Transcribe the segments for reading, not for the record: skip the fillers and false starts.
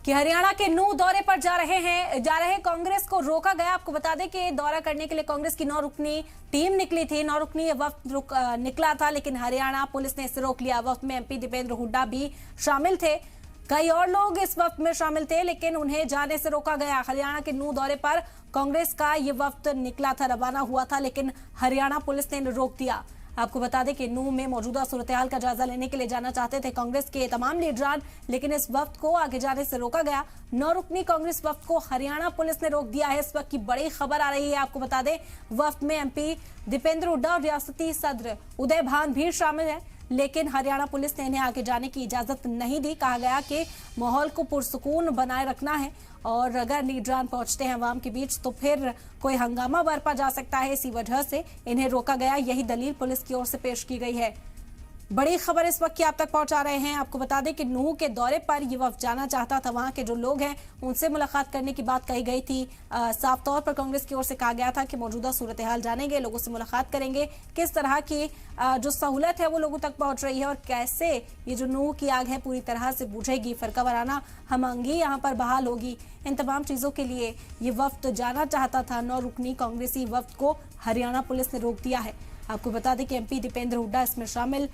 कि हरियाणा के नूंह दौरे पर जा रहे कांग्रेस को रोका गया। आपको बता दें कि दौरा करने के लिए कांग्रेस की 9 रुकनी टीम निकली थी। 9 रुकनी वफ्द निकला था, लेकिन हरियाणा पुलिस ने इसे रोक लिया। वफ्द में एमपी दीपेंद्र हुड्डा भी शामिल थे, कई और लोग इस वफ्द में शामिल थे, लेकिन उन्हें जाने से रोका गया। हरियाणा के नूंह दौरे पर कांग्रेस का ये वफ्द निकला था, रवाना हुआ था, लेकिन हरियाणा पुलिस ने रोक दिया। आपको बता दें कि नूंह में मौजूदा सूरत-ए-हाल का जायजा लेने के लिए जाना चाहते थे कांग्रेस के तमाम लीडरान, लेकिन इस वफ्द को आगे जाने से रोका गया। 9 रुकनी कांग्रेस वफ्द को हरियाणा पुलिस ने रोक दिया है। इस वक्त की बड़ी खबर आ रही है। आपको बता दें, वफ्द में एमपी दीपेंद्र हुड्डा और रियासती सदर उदय भान भी शामिल है, लेकिन हरियाणा पुलिस ने इन्हें आगे जाने की इजाजत नहीं दी। कहा गया कि माहौल को पुरसुकून बनाए रखना है और अगर लीडरान पहुंचते हैं अवाम के बीच तो फिर कोई हंगामा बरपा जा सकता है। इसी वजह से इन्हें रोका गया, यही दलील पुलिस की ओर से पेश की गई है। बड़ी खबर इस वक्त की आप तक पहुंचा रहे हैं। आपको बता दें कि नूंह के दौरे पर ये वफ्द जाना चाहता था। वहां के जो लोग हैं उनसे मुलाकात करने की बात कही गई थी। साफ तौर पर कांग्रेस की ओर से कहा गया था कि मौजूदा सूरत हाल जानेंगे, लोगों से मुलाकात करेंगे, किस तरह की जो सहूलत है वो लोगों तक पहुंच रही है और कैसे ये जो नूंह की आग है पूरी तरह से बुझेगी, फरका वाराना हमंगी यहाँ पर बहाल होगी। इन तमाम चीजों के लिए ये वफ्द जाना चाहता था। 9 रुकनी कांग्रेसी वफ्द को हरियाणा पुलिस ने रोक दिया है। आपको बता दें कि एमपी दीपेंद्र हुड्डा इसमें शामिल,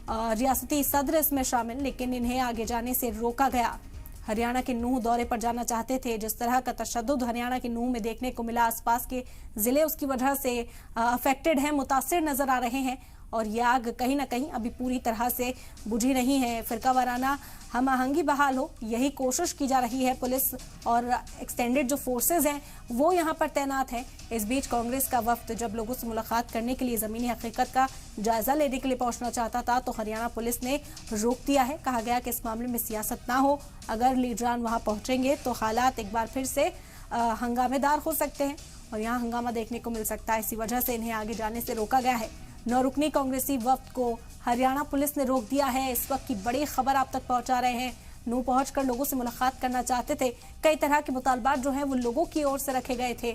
रियासती सदर इसमें शामिल, लेकिन इन्हें आगे जाने से रोका गया। हरियाणा के नूंह दौरे पर जाना चाहते थे। जिस तरह का तशद्दुद हरियाणा के नूंह में देखने को मिला, आसपास के जिले उसकी वजह से अफेक्टेड हैं, मुतासिर नजर आ रहे हैं और ये आग कहीं ना कहीं अभी पूरी तरह से बुझी नहीं है। फिरका वाराना हम आहंगी बहाल हो, यही कोशिश की जा रही है। पुलिस और एक्सटेंडेड जो फोर्सेज हैं वो यहाँ पर तैनात हैं। इस बीच कांग्रेस का वफ्द जब लोगों से मुलाकात करने के लिए जमीनी हकीकत का जायजा लेने के लिए पहुंचना चाहता था तो हरियाणा पुलिस ने रोक दिया है। कहा गया कि इस मामले में सियासत ना हो, अगर लीडरान वहां पहुंचेंगे तो हालात एक बार फिर से हंगामेदार हो सकते हैं और यहाँ हंगामा देखने को मिल सकता है। इसी वजह से इन्हें आगे जाने से रोका गया है। 9 रुकनी कांग्रेसी वफ्द को हरियाणा पुलिस ने रोक दिया है। इस वक्त की बड़ी खबर आप तक पहुंचा रहे हैं। नूंह पहुंचकर लोगों से मुलाकात करना चाहते थे। कई तरह के मुतालबात जो हैं वो लोगों की ओर से रखे गए थे।